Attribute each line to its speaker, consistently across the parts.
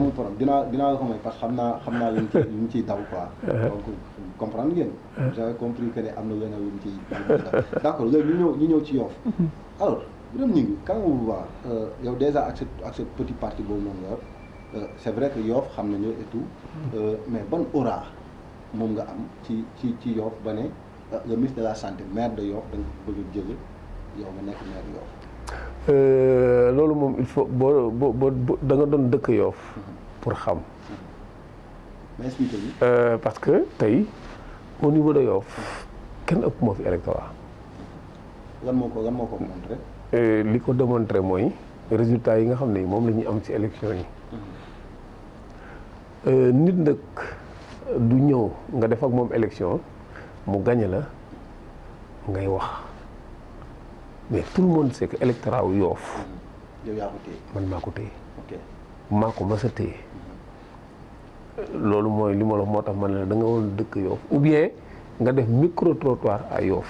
Speaker 1: amul problème dinaa la ko may parce que xam naa lu ñu ciy daw quoi. donc comprendre ngeen. j'avais compris que ne am na leneen lu ñu ciy daw. d'accord léegi ñu ñëw ci Yoff. alors Birame Gningue quand on voit yow déjà ak ce petit parti boobu noonu yor c'est vrai que Yoff xam nañu et tout mais ban aura moom nga am ci Yoff ba ne le ministre de la santé maire de Yoff da nga bëgg a jël yow nga nekk maire Yoff.
Speaker 2: loolu moom il faut boo da nga doon dëkk Yoff pour xam.
Speaker 1: mais expliqué ñu.
Speaker 2: parce que tey au niveau de Yoff kenn ëpp moo fi électorat.
Speaker 1: lan moo ko montré.
Speaker 2: li ko démontré mooy résultat yi nga xam ne moom la ñuy am ci élection yi. nit nag du ñëw nga def ak moom élection mu gañe la ngay wax mais tout le monde sait que électorat wu Yoff.
Speaker 1: yow yaa ko téye.
Speaker 2: man maa ko téye.
Speaker 1: ok
Speaker 2: maa ko mës a téye. loolu mooy li ma la moo tax man la da nga woon dëkk Yoff ou bien nga def micro trottoir à Yoff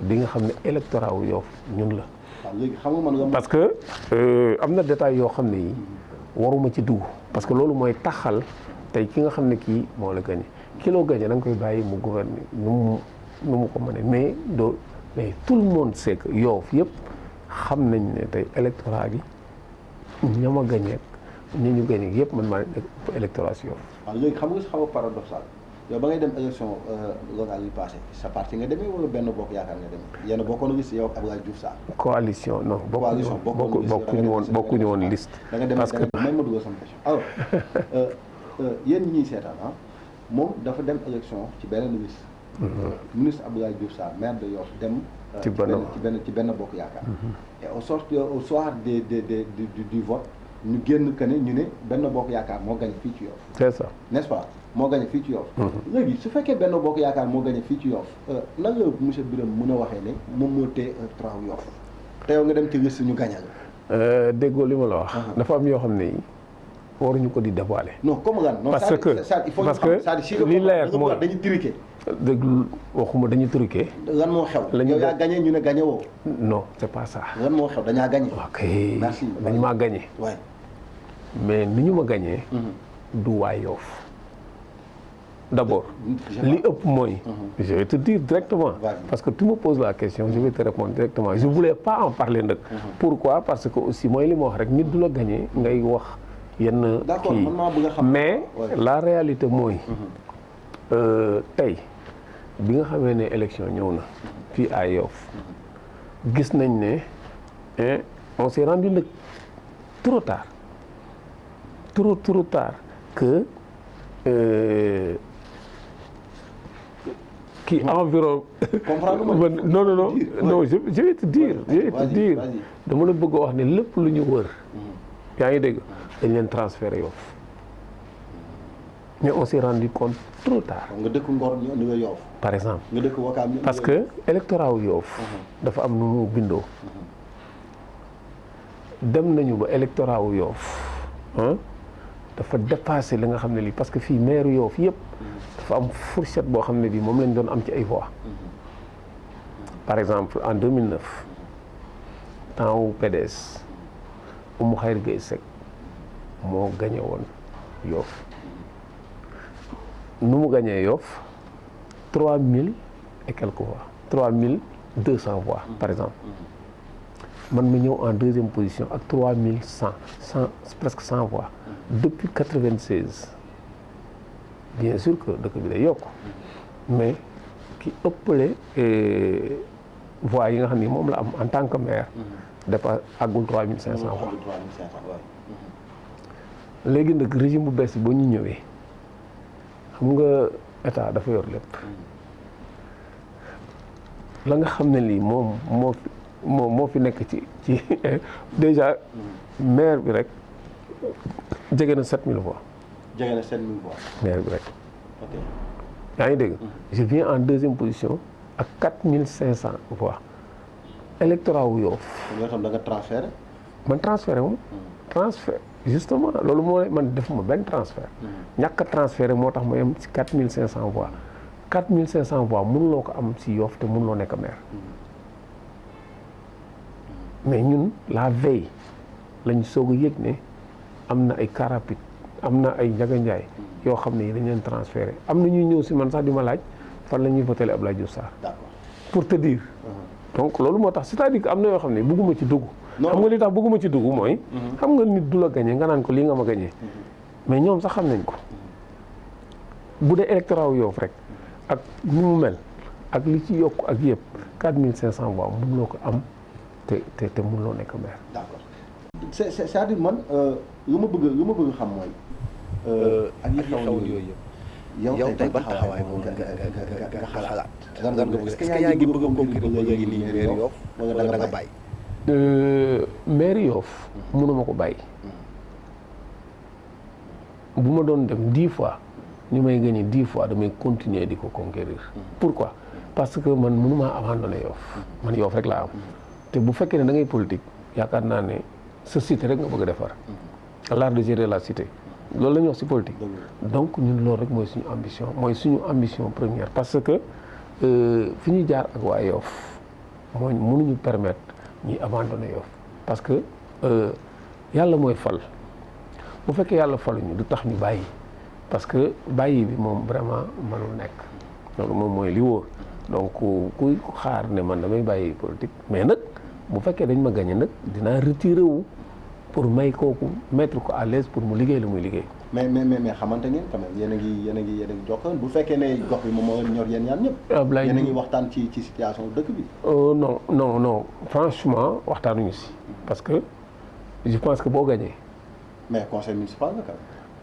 Speaker 2: di nga xam ne électorat wu Yoff ñun la.
Speaker 1: waaw léegi xam nga man
Speaker 2: parce que am na détail yoo xam ne yi waruma ci dugg parce que loolu mooy taxal tey ki nga xam ne kii moo la gagné ki loo gagné da nga koy bàyyi mu gouverner nu mu ko mënee mais tout le monde sait que Yoff yëpp xam nañ ne tey électorat bi ñama gagné ñi ñu gagné yëpp man maa nekk électorat si Yoff.
Speaker 1: waaw léegi xam nga si xaw a paradoxal yow ba ngay dem élection locale yi passé sa parti nga demee wala benn bokk yaakaar nga demee yéen a bokkoon a gis yow ak Abdoulaye Diouf Sarr.
Speaker 2: coalition non bokkuñu woon liste.
Speaker 1: da nga dem
Speaker 2: parce que
Speaker 1: même ma dugal sama question alors yéen ñi ñuy seetaan moom dafa dem élection ci beneen liste. ministre Abdoulaye Diouf Sarr maire de Yoff dem. ci benn bokk yaakaar. et au soir du vote ñu génn que ne ñu ne benn bokk yaakaar moo gagné fii ci Yoff.
Speaker 2: c'est ça
Speaker 1: n'est-ce pas moo gagné fii ci Yoff. léegi su fekkee benn bokk yaakaar moo gagné fii ci Yoff nan la monsieur Birame mën a waxee ne moom moo téye électorat Yoff te yow nga dem ci liste ñu gagné la.
Speaker 2: déggoo li ma la wax. dafa am yoo xam ne yi waruñu ko di dévoiler.
Speaker 1: non comme lan non
Speaker 2: parce que li leer mooy
Speaker 1: dañuy triqué.
Speaker 2: dégg waxuma dañuy truqué.
Speaker 1: lan moo xew. yow yaa gagné ñu ne gagné woo.
Speaker 2: non c'est pas ça.
Speaker 1: lan moo xew dañaa gagné.
Speaker 2: ok
Speaker 1: merci
Speaker 2: dañu maa gagné.
Speaker 1: waay
Speaker 2: mais ni ñu ma gagné. du waa Yoff. d'abord li ëpp mooy. je vais te dire directement. parce que tu me poses la question je vais te répondre directement je voulais pas en parler nag. pourquoi parce que aussi mooy li ma wax rek nit du la gagné ngay wax yenn.
Speaker 1: d'accord
Speaker 2: kii
Speaker 1: man maa bëgg a xam.
Speaker 2: mais la réalité mooy. tey bi nga xamee ne élection ñëw na fii à Yoff gis nañ ne on s'est rendu nag trop tard que kii environ. non je vais te dire dama la bëgg a wax ne lépp lu ñu wër. yaa ngi dégg dañ leen transféré Yoff mais on s'est rendu compte trop tard.
Speaker 1: nga dëkk Ngor ñu indi nga Yoff.
Speaker 2: par exemple
Speaker 1: nga dëkk Wakaam ñu
Speaker 2: parce que électorat wu Yoff dafa am nu mu bindoo. dem nañu ba électorat wu Yoff dafa dépassé li nga xam ne lii parce que fii maire Yoff yëpp dafa am fourchette boo xam ne bii moom lañ doon am ci ay voix. par exemple en 2009 temps wu PDS Oumou Khayri Gueye Seck moo gagné woon Yoff nu mu gagné Yoff 3000 et quelques voix 3200 voix par exemple man ma ñëw en deuxième position ak 3100 presque 100 voix depuis 96 bien sûr que dëkk bi day yokk mais ki ëppale voix yi nga xam ni moom la am en tant que maire dafa àggul 3500 voix léegi nag régime bu bees bi ba ñu ñëwee xam nga état dafa yor lépp la nga xam ne lii moo fi nekk ci déjà maire bi rek jege na 7000 voix.
Speaker 1: jege na 7000 voix.
Speaker 2: maire bi rek.
Speaker 1: ok
Speaker 2: yaa ngi dégg. je viens en deuxième position ak 4500 voix. électorat wu Yoff.
Speaker 1: kon yoo xam da nga transféré.
Speaker 2: man transféré moom. transfert justement loolu moo man defuma benn transfert. ñàkk a transféré moo tax ma yem ci 4500 voix. 4500 voix mënuloo ko am ci Yoff te mënuloo nekk maire. mais ñun la veille lañ soog a yëg ne am na ay car rapide am na ay Ndiaga Ndiaye yoo xam ne dañ leen transféré am na ñuy ñëw si man sax di ma laaj fan la ñuy voté Abdoulaye Diouf Sarr.
Speaker 1: D'accord.
Speaker 2: pour te dire. donc loolu moo tax c'est-à-dire que am na yoo xam ne bëgguma ci dugg. xam nga li tax bëgguma ci dugg mooy. xam nga nit du la gagné nga naan ko lii nga ma gagné. mais ñoom sax xam nañ ko bu dee électorat wu Yoff rek ak ni mu mel ak li ci yokk ak yëpp 4500 voix mënuloo ko am te mënuloo nekk maire.
Speaker 1: D'accord. c'est-à-dire man lu ma bëgg xam mooy. ak yi xew yooyu yëpp. yow tey ban taxawaay moom nga xalaat. est-ce que yaa ngi bëgg a concourir ba léegi nii maire Yoff wala da nga bàyyi.
Speaker 2: maire Yoff mënuma ko bàyyi. bu ma doon dem 10 fois ñu may gagné 10 fois damay continuer di ko conquérir. pourquoi parce que man mënumaa abandonné Yoff man Yoff rek laa am. te bu fekkee ne da ngay politique yaakaar naa ne sa cité rek nga bëgg a defar. l'art de gérer la cité. loolu la ñuy wax ci politique. donc ñun loolu rek mooy suñu ambition première parce que fi ñu jaar ak waa Yoff mooy mënuñu permettre ñuy abandonné Yoff parce que yàlla mooy fal bu fekkee yàlla faluñu du tax ñu bàyyi parce que bàyyi bi moom vraiment mënul nekk loolu moom mooy li wóor donc kuy xaar ne man damay bàyyi politique mais nag bu fekkee dañ ma gagné nag dinaa retiré wu pour may kooku mettre ko à l'aise pour mu liggéey la muy liggéey.
Speaker 1: mais xamante ngeen quand même yéen a ngi jokkoo bu fekkee ne gox bi moom moo ñor yéen ñaar ñëpp.
Speaker 2: Ablaye
Speaker 1: yéen a ngi waxtaan ci situation dëkk bi.
Speaker 2: non franchement waxtaanuñu si parce que je pense que boo gagné.
Speaker 1: mais conseil municipal la quand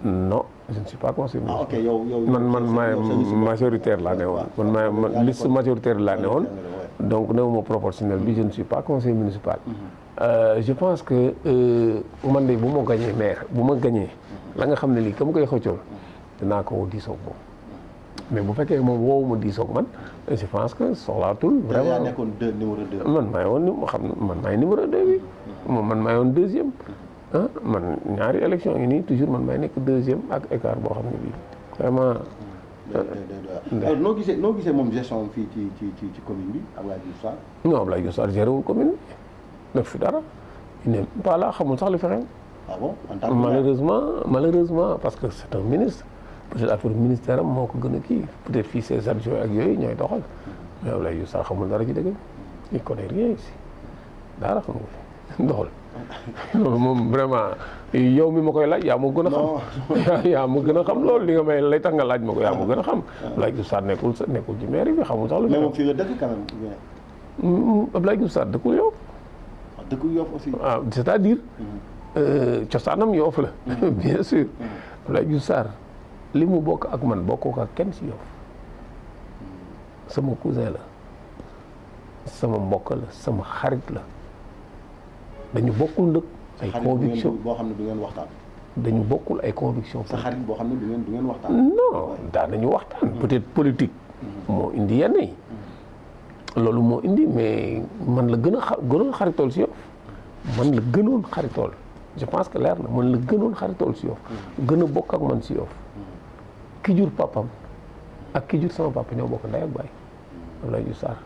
Speaker 2: même. non je ne suis pas conseil municipal.
Speaker 1: ah ok yow
Speaker 2: man maay majoritaire laa ne woon. man liste majoritaire laa ne woon. donc néew ma proportionnel bi je ne suis pas conseil municipal. Je pense que man de bu ma gagné maire bu ma gagné la nga xam ne lii ka ma koy xëccool dinaa ko diisoog moom mais bu fekkee moom woowu ma diisoog man je pense que soxlaatul. vraiment
Speaker 1: yaa nekkoon numéro 2.
Speaker 2: man maay numéro 2 bi. moom man maay woon deuxième. man ñaari élection yi nii toujours man maay nekk deuxième ak écart boo xam ne bii vraiment.
Speaker 1: noo gisee moom gestion fii ci commune bi Abdoulaye Diouf Sarr.
Speaker 2: non Abdoulaye Diouf Sarr géré wul commune bi. def fi dara il n'est pas là xamul sax li fi xew.
Speaker 1: Ah bon en tant que
Speaker 2: malheureusement parce que c'est un ministre peut-être affaire ministère am moo ko gën a kii peut-être fii ses adjoints ak yooyu ñooy doxal mais Abdoulaye Diouf Sarr xamul dara ci dëgg il connaît rien ici dara xamul fi doxal loolu moom vraiment yow mi ma koy laaj yaa ma gën a xam. yaa ma gën a xam loolu li nga may lay tax nga laaj ma ko yaa ma gën a xam. Abdoulaye Diouf Sarr nekkul ci mairie bi xamul sax lu.
Speaker 1: mais moom fii la dëkk quand même.
Speaker 2: Abdoulaye Diouf Sarr dëkkul yow.
Speaker 1: dëkk Yoff aussi.
Speaker 2: ah c'est-à-dire cosaanam Yoff la. bien sûr. Abdoulaye Diouf Sarr li mu bokk ak man bokkoo ko ak kenn si Yoff sama cousin la sama mbokk la sama xarit la dañu bokkul nag ay conviction
Speaker 1: boo xam ne du ngeen waxtaan.
Speaker 2: dañu bokkul ay conviction
Speaker 1: sa xarit boo xam ne du ngeen waxtaan.
Speaker 2: non daan nañu waxtaan. peut-être politique. moo indi yenn yi. loolu moo indi mais man la gënoon xaritool si Yoff man la gënoon xaritool je pense que leer na man la gënoon xaritool si Yoff gën a bokk ak man si Yoff ki jur papam ak ki jur sama papa ñoo bokk ndey ak baay Abdoulaye Diouf Sarr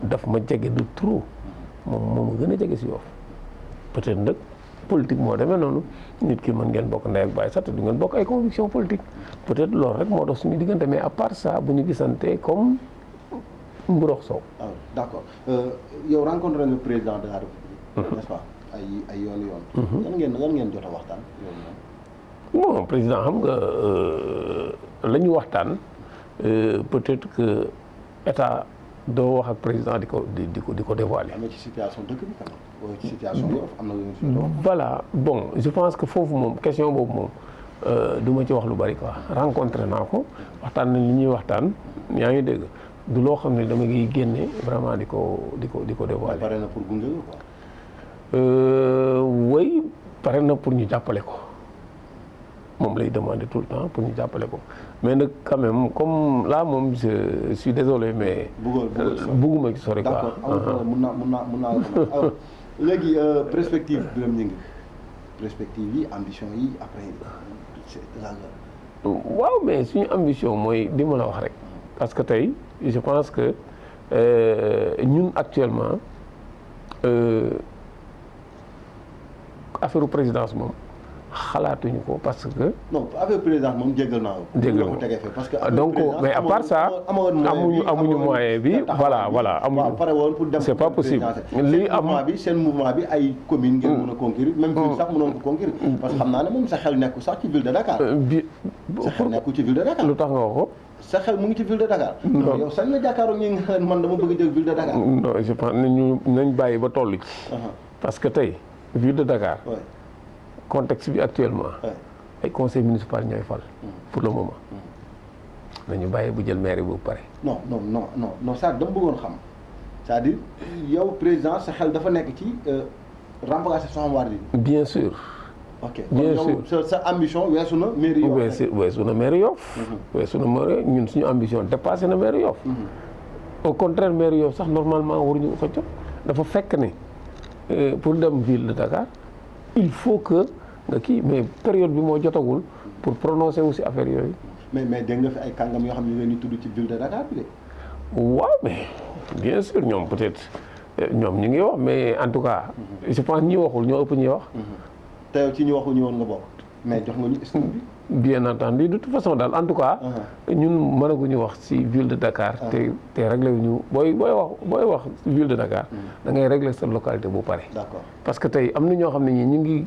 Speaker 2: daf ma jege de trop moom ma gën a jege si Yoff peut-être nag politique moo demee noonu nit ki mën ngeen bokk ndey ak baay sax te du ngeen bokk ay conviction politique peut-être loolu rek moo dox suñu diggante mais à part ça bu ñu gisante comme Mburox Sow.
Speaker 1: ah d'accord yow rencontré nga président de la République. n'est-ce pas ay yoon. lan ngeen jot a waxtaan yoon.
Speaker 2: bon président xam nga la ñu waxtaan peut-être que état doo wax ak président di ko dévoiler.
Speaker 1: am na ci situation dëkk bi quand même ci situation Yoff am na lu ñu
Speaker 2: voilà bon je pense que foofu moom question boobu moom du ma ci wax lu bari quoi rencontré naa ko waxtaan nañ li ñuy waxtaan yaa ngi dégg. du loo xam ne dama ngi génne vraiment di ko dévoiler.
Speaker 1: pare na pour gunge quoi.
Speaker 2: oui pare na pour ñu jàppale ko moom lay demander tout le temps pour ñu jàppale ko mais nag quand même comme là moom je suis désolé mais. bugguma ci sori quoi.
Speaker 1: d'accord mun naa alors léegi perspective Birame Gningue perspective yi ambition yi après
Speaker 2: waaw mais suñu ambition mooy di ma la wax rek parce que tey. je pense que ñun actuellement affaire présidence moom xalaatuñu ko parce que.
Speaker 1: non affaire président moom jéggal naa ko.
Speaker 2: jéggal
Speaker 1: ko tegee parce que
Speaker 2: donc mais à part ça amuñu moyen bi voilà amuñu.
Speaker 1: pare woon pour dem
Speaker 2: c'est pas possible lii am
Speaker 1: bi seen mouvement bi ay commune ngeen mën a conquérir même ville sax mënoon ko conquérir parce que xam naa ne moom sa xel nekku sax ci ville de Dakar. sa xel nekku ci ville de Dakar.
Speaker 2: lu tax nga wax ko.
Speaker 1: sa xel mu ngi ci ville de Dakar. non yow sax nga jàkkaaroo ñi nga xam man dama bëgg a jël ville de Dakar.
Speaker 2: non je pense nañ bàyyi ba toll ci. parce que tey ville de Dakar. contexte bi actuellement. ay conseil municipal ñooy fal. pour le moment. nañu bàyyi bu jël maire boobu pare.
Speaker 1: non ça dama bëggoon xam c'est-à-dire yow président sa xel dafa nekk ci remplacer Soham Wardini.
Speaker 2: bien sûr.
Speaker 1: ok
Speaker 2: bien sûr
Speaker 1: sa ambition weesu na mairie Yoff.
Speaker 2: weesu na mairie Yoff. weesu na mairie ñun suñu ambition dépassé na mairie Yoff. au contraire mairie Yoff sax normalement waruñu ko jot dafa fekk ne pour dem ville de Dakar il faut que nga kii mais période bi moo jotagul pour prononcer aussi affaire yooyu.
Speaker 1: mais dégg nga fi ay kàngam yoo xam ne ñu leen di tudd ci ville de Dakar bi de.
Speaker 2: waaw mais bien sûr ñoom peut-être ñoom ñu ngi wax mais en tout cas. je pense ñi waxul ñoo ëpp ñuy wax.
Speaker 1: te yow ci ñu waxul ñu woon nga bokk mais jox nga ñu histoire bi.
Speaker 2: bien entendu de toute façon daal en tout cas. ñun mënaguñu wax ci ville de Dakar. te réglé wuñu booy wax ville de Dakar. da ngay régler sa localité bu pare.
Speaker 1: d'accord
Speaker 2: parce que tey am na ñoo xam ne ñi ñu ngi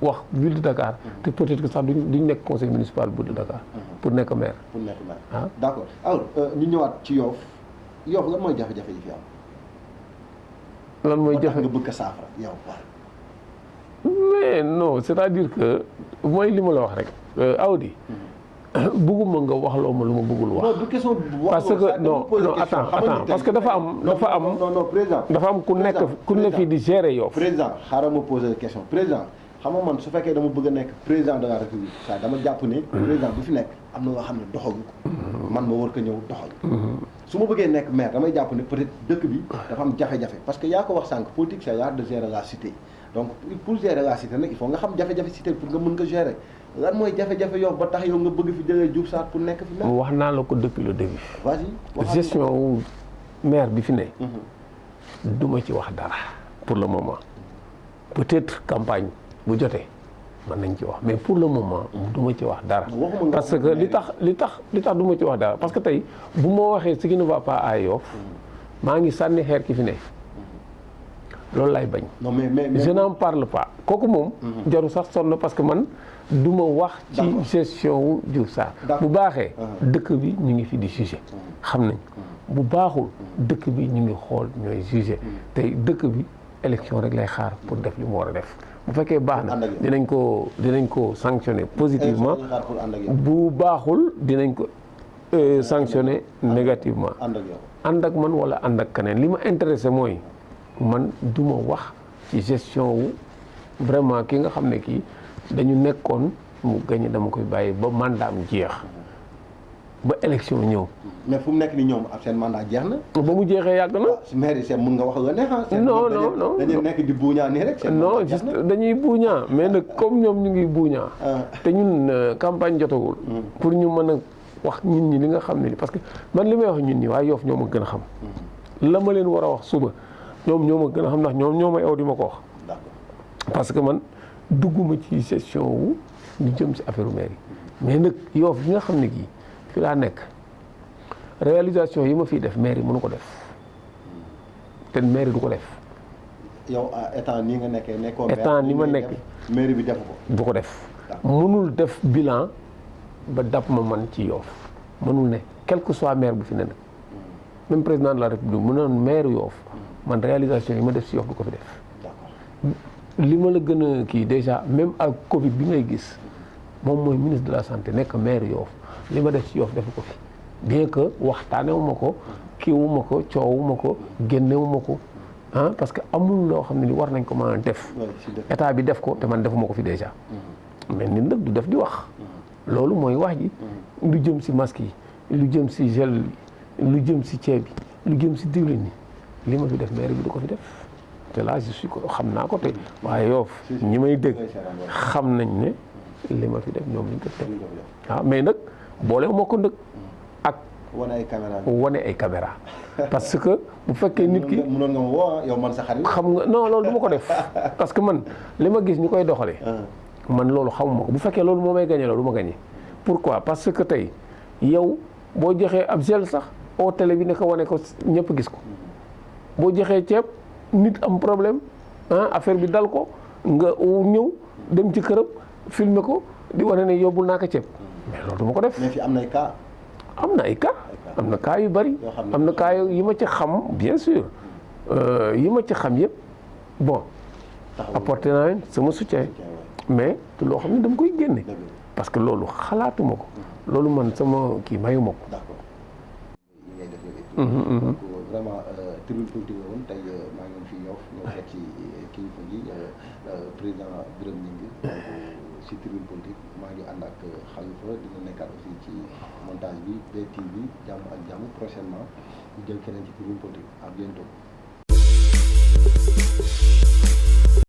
Speaker 2: wax ville de Dakar. te peut-être que sax duñ nekk conseil municipal ville de Dakar. pour nekk maire.
Speaker 1: d'accord alors ñu ñëwaat ci Yoff lan mooy jafe-jafe yi fi am.
Speaker 2: lan mooy jafe
Speaker 1: nga bëgg a saafara yow
Speaker 2: mais non c'est-à-dire que mooy li ma la wax rek Awdi bëgguma nga wax loo ma lu ma bëggul wax.
Speaker 1: non du question
Speaker 2: parce que non attends parce que dafa am ku nekk fii di gérer Yoff.
Speaker 1: président xaaral ma poser question président xam nga man su fekkee dama bëgg a nekk président de la république ça dama jàpp ne président bu fi nekk am na loo xam ne doxalu ko man ma war ko ñëw doxal. su ma bëggee nekk maire damay jàpp ne peut-être dëkk bi dafa am jafe-jafe parce que yaa ko wax sànq politique c'est l'art de gérer la cité. donc pour gérer la cité nag il faut nga xam jafe-jafe cité pour nga mën ko gérer lan mooy jafe-jafe Yoff ba tax yow nga bëgg fi jëlee Diouf Sarr pour nekk fi.
Speaker 2: wax naa la ko depuis le début.
Speaker 1: vas-y
Speaker 2: gestion wu maire bi fi ne. du ma ci wax dara pour le moment peut-être campagne bu jotee mën nañ ci wax mais pour le moment du ma ci wax dara. parce que li tax du ma ci wax dara parce que tey bu ma waxee ce qui ne va pas à Yoff maa ngi sànni xeer ki fi ne. loolu laay bañ.
Speaker 1: non mais
Speaker 2: je n'en parle pas kooku moom. jaru sax sonn parce que man du ma wax. ci gestion wu Diouf Sarr. bu baaxee. dëkk bi ñu ngi fi di juger. xam nañ bu baaxul dëkk bi ñu ngi xool ñooy juger tey dëkk bi élection rek lay xaar pour def li mu war a def bu fekkee baax na dinañ ko sanctionner positivement bu baaxul dinañ ko sanctionner négativement. ànd ak man wala ànd ak keneen li ma intéressé mooy. man du ma wax ci gestion wu vraiment ki nga xam ne kii dañu nekkoon mu gagné dama koy bàyyi ba mandat am jeex ba élection ñëw.
Speaker 1: mais fu mu nekk ni ñoom ab seen mandat jeex na.
Speaker 2: ba mu jeexee yàgg na.
Speaker 1: maire yi seen mun nga wax la neex.
Speaker 2: non
Speaker 1: dañuy nekk di buuñaa nii rek.
Speaker 2: non juste dañuy buuñaa mais nag comme ñoom ñu ngi buuñaa. te ñun campagne jotagul. pour ñu mën a wax nit ñi li nga xam ne parce que man li may wax ñun ñi waaye Yoff ñoo ma gën a xam. la ma leen war a wax suba. ñoom ñoo ma gën a xam ndax ñoom ñoo may aw di ma ko wax. parce que man dugguma ci gestion wu ñu jëm ci affaire mairie mais nag Yoff yi nga xam ne kii fi laa nekk réalisation yi ma fiy def mairie mënu ko def te mairie du ko def.
Speaker 1: yow état nii nga nekkee nekkoon.
Speaker 2: état ni ma nekk
Speaker 1: mairie bi defu ko.
Speaker 2: du ko def. mënul def bilan ba dab ma man ci Yoff mënul ne quel que soit maire bu fi ne nag même président de la république mu noon maire Yoff man réalisation yi ma def ci Yoff du ko fi def. li ma la gën a kii déjà même ak Covid bi ngay gis moom mooy ministre de la santé nekk maire Yoff li ma def ci Yoff defu ko fi bien que waxtaanewu ma ko kiiwu ma ko coowu ma ko génnewu ma ko parce que amul loo xam ne ni war nañ ko mën a def état bi def ko te man defuma ko fi déjà mais nit nag du def di wax loolu mooy wax ji lu jëm ci masque yi lu jëm ci gel lu jëm ci ceeb bi lu jëm ci diwlin yi li ma fi def maire bi du ko fi def te là je suis ko xam naa ko te waaye Yoff ñi may dégg xam nañ ne li ma fi def ñoom lañ ko def waaw mais nag boole moo ko nag ak wane ay caméra parce que bu fekkee nit ki
Speaker 1: mënoon nga ma woo yow man sa xarit
Speaker 2: xam nga non loolu du ma ko def parce que man li ma gis ñu koy doxalee man loolu xamuma ko bu fekkee loolu moo may gagné loolu du ma gagné. pourquoi parce que tey yow boo joxee ab gel sax au télé bi ne ko wane ko ñëpp gis ko boo joxee ceeb nit am problème affaire bi dal ko nga ñëw dem ci këram filmer ko di wane ne yóbbul naa ko ceeb mais loolu du ma ko def.
Speaker 1: mais fi am na ay cas.
Speaker 2: am na ay cas am na cas yu bari. am na cas yi ma ci xam bien sûr yi ma ci xam yëpp bon. apporté naa leen sama soutien mais te loo xam ne dama koy génne. parce que loolu xalaatuma ko. loolu man sama kii mayuma ko.
Speaker 1: d'accord yi ngay def yooyu. donc vraiment tribune politique la woon tey maa ngi fi Yoff ñoo seet ci kilifa gi président Birame Gningue donc si tribune politique maa ngi ànd ak Khalifa dina nekkaat aussi ci montage bi BTV jàmm ak jàmm prochainement ñu jël keneen ci tribune politique à bientôt.